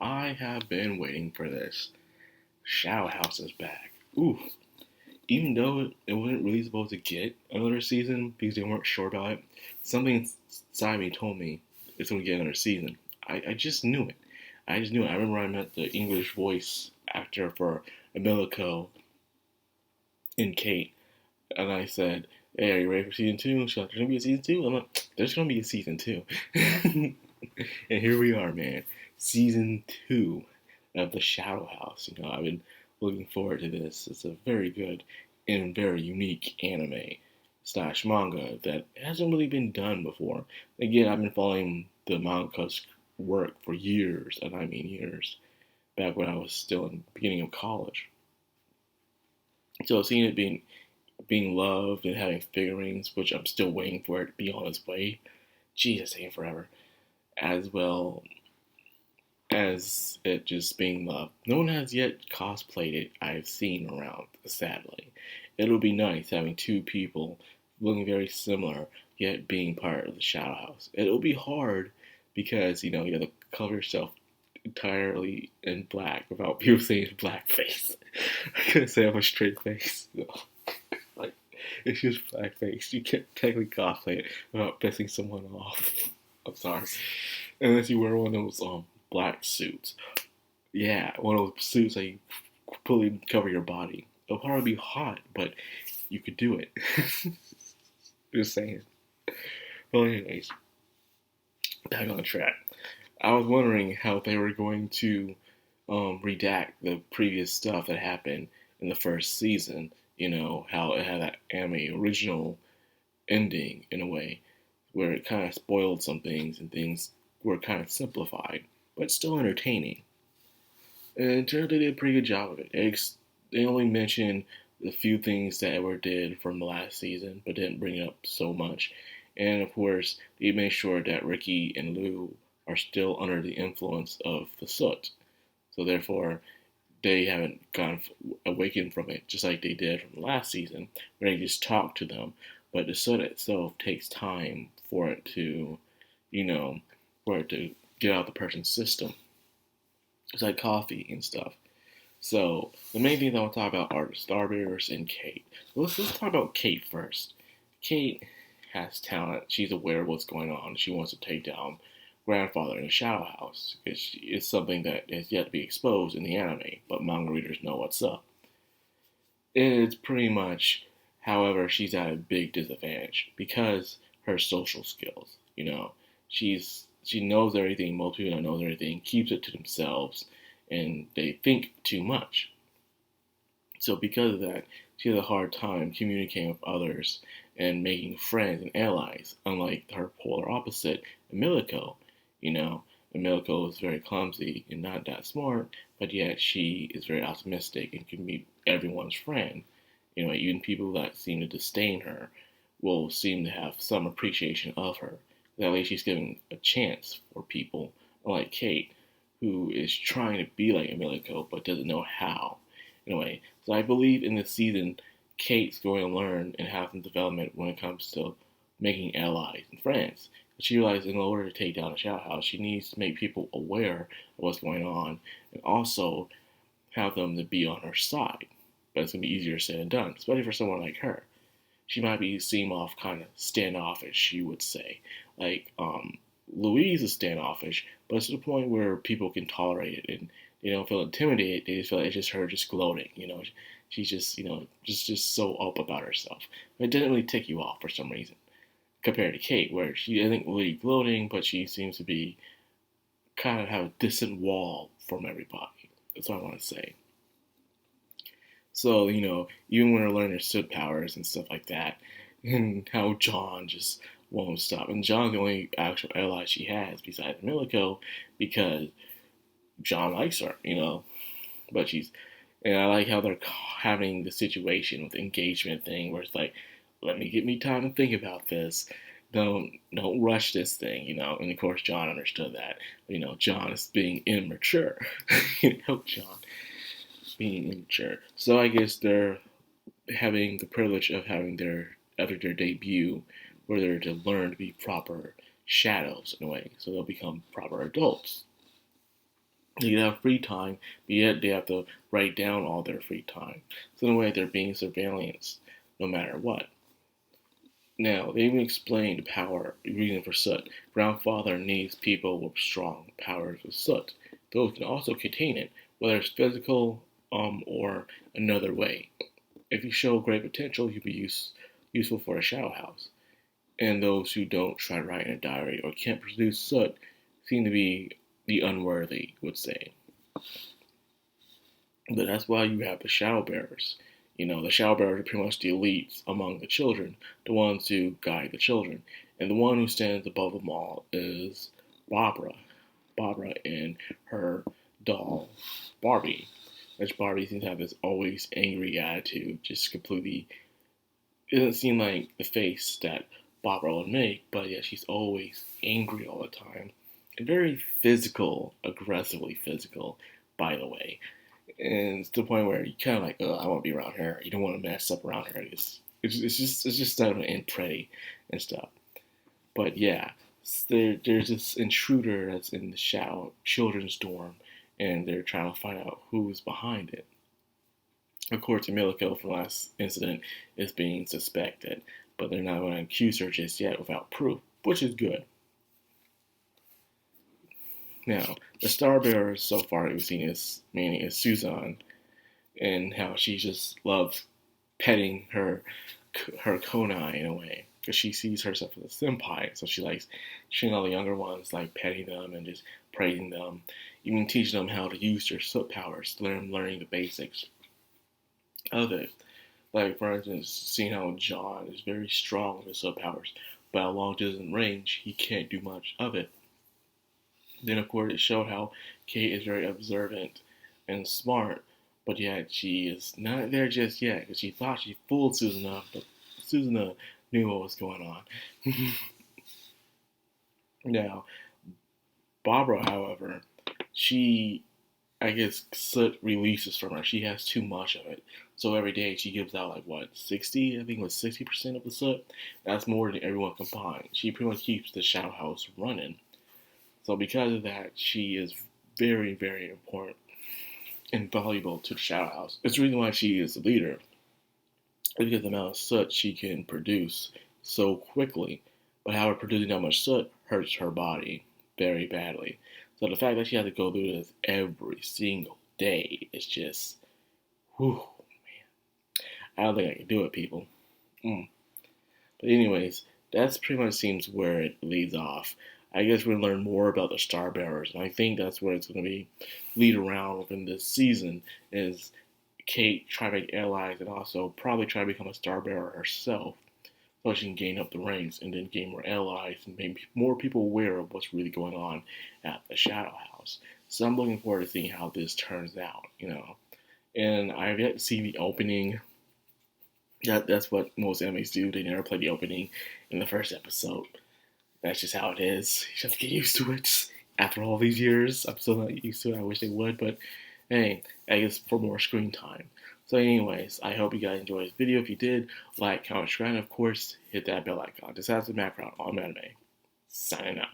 I have been waiting for this. Shadow House is back. Ooh. Even though it wasn't really supposed to get another season because they weren't sure about it, something inside me told me it's going to get another season. I just knew it. I just knew it. I remember I met the English voice actor for Emilico and Kate, and I said, "Hey, are you ready for season two?" She's like, "There's gonna be a season two." I'm like, "There's gonna be a season two," and here we are, man. Season two of the Shadow House. I've been looking forward to this. It's a very good and very unique anime slash manga that hasn't really been done before. Again, I've been following the manga's work for years, and I mean years, back when I was still in the beginning of college. So seeing it being loved and having figurines, which I'm still waiting for it to be on its way. Jesus, taking forever. As well as it just being loved. No one has yet cosplayed it I've seen around, sadly. It'll be nice having two people looking very similar, yet being part of the Shadow House. It'll be hard because, you have to cover yourself entirely in black without people saying blackface. I couldn't say I have a straight face. No. Like, it's just blackface. You can't technically cosplay it without pissing someone off. I'm sorry. Unless you wear one of those black suits. Yeah, one of those suits that you completely cover your body. It'll probably be hot, but you could do it. Just saying. Well, anyways, back on track. I was wondering how they were going to redact the previous stuff that happened in the first season. How it had that anime original ending in a way where it kind of spoiled some things and things were kind of simplified, but still entertaining. And it turned out they did a pretty good job of it. They only mentioned the few things that Edward did from the last season, but didn't bring up so much. And of course, they made sure that Ricky and Lou are still under the influence of the soot. So therefore, they haven't gone awakened from it, just like they did from the last season, where they just talk to them. But the soot itself takes time for it to, you know, for it to get out the person's system. It's like coffee and stuff. So the main things I want to talk about are the Starbearers and Kate. Let's talk about Kate first. Kate has talent. She's aware of what's going on. She wants to take down grandfather in the Shadow House. It's something that has yet to be exposed in the anime, but manga readers know what's up. It's pretty much, however, she's at a big disadvantage because her social skills. She knows everything. Most people don't know everything. Keeps it to themselves, and they think too much. So because of that, she has a hard time communicating with others and making friends and allies. Unlike her polar opposite, Emilico. Emilico is very clumsy and not that smart, but yet she is very optimistic and can be everyone's friend. Even people that seem to disdain her will seem to have some appreciation of her. That way she's giving a chance for people, unlike Kate, who is trying to be like Emilico but doesn't know how. Anyway, so I believe in this season, Kate's going to learn and have some development when it comes to making allies and friends. She realized in order to take down the Shadow House, she needs to make people aware of what's going on and also have them to be on her side. But it's going to be easier said than done, especially for someone like her. She might seem off kind of standoffish, you would say. Like, Louise is standoffish, but it's to the point where people can tolerate it and they don't feel intimidated. They just feel like it's just her just gloating. She's just so up about herself. But it didn't really tick you off for some reason compared to Kate, where she isn't really gloating, but she seems to be kind of have a distant wall from everybody. That's what I want to say. So, even when they're learning their soot powers and stuff like that, and how John just won't stop. And John's the only actual ally she has besides Milico because John likes her, But and I like how they're having the situation with the engagement thing where it's like, give me time to think about this. Don't rush this thing, And of course, John understood that. John is being immature. John being immature. So I guess they're having the privilege of having after their debut, where they're to learn to be proper shadows in a way. So they'll become proper adults. They can have free time, but yet they have to write down all their free time. So in a way, they're being surveillance no matter what. Now, they even explain the power reason for soot. Grandfather needs people with strong powers of soot. Those can also contain it, whether it's physical or another way. If you show great potential, you'll be useful for a shadow house. And those who don't try to write in a diary or can't produce soot seem to be the unworthy, would say. But that's why you have the shadow bearers. The shadow bearers are pretty much the elites among the children, the ones who guide the children. And the one who stands above them all is Barbara. Barbara and her doll, Barbie. Which Barbie seems to have this always angry attitude, just completely. It doesn't seem like the face that Barbara would make, but yeah, she's always angry all the time. And very physical, aggressively physical, by the way. And it's to the point where you kind of like, oh, I want to be around her. You don't want to mess up around her. It's just starting to end pretty and stuff. But yeah, there's this intruder that's in the shadow children's dorm, and they're trying to find out who's behind it. Of course, Emilico from last incident is being suspected, but they're not going to accuse her just yet without proof, which is good. Now, the star bearers so far we've seen is mainly is Suzanne, and how she just loves petting her konai in a way, because she sees herself as a senpai, so she likes treating all the younger ones, like petting them and just praising them, even teaching them how to use their soot powers, learning the basics of it. Like, for instance, seeing how John is very strong with his soot powers, but how long it isn't range, he can't do much of it. Then, of course, it showed how Kate is very observant and smart, but yet she is not there just yet, because she thought she fooled Susanna, but Susanna knew what was going on. Now, Barbara, however, she, I guess, soot releases from her. She has too much of it. So every day she gives out, like, what, 60? I think it was 60% of the soot. That's more than everyone combined. She pretty much keeps the shadow house running. So because of that, she is very, very important and valuable to the Shadow House. It's the reason why she is the leader. Because of the amount of soot she can produce so quickly. But however, producing that much soot hurts her body very badly. So the fact that she has to go through this every single day is just, whew, man. I don't think I can do it, people. But anyways, that's pretty much seems where it leads off. I guess we're going to learn more about the Star Bearers, and I think that's where it's going to be lead around within this season, is Kate try to make allies and also probably try to become a Star Bearer herself, so she can gain up the ranks and then gain more allies and make more people aware of what's really going on at the Shadow House. So I'm looking forward to seeing how this turns out, And I've yet to see the opening. That's what most animes do. They never play the opening in the first episode. That's just how it is. You just have to get used to it. After all these years, I'm still not used to it. I wish they would, but hey, I guess for more screen time. So anyways, I hope you guys enjoyed this video. If you did, like, comment, subscribe, and of course, hit that bell icon. This has been Madcrownxox on anime. Signing out.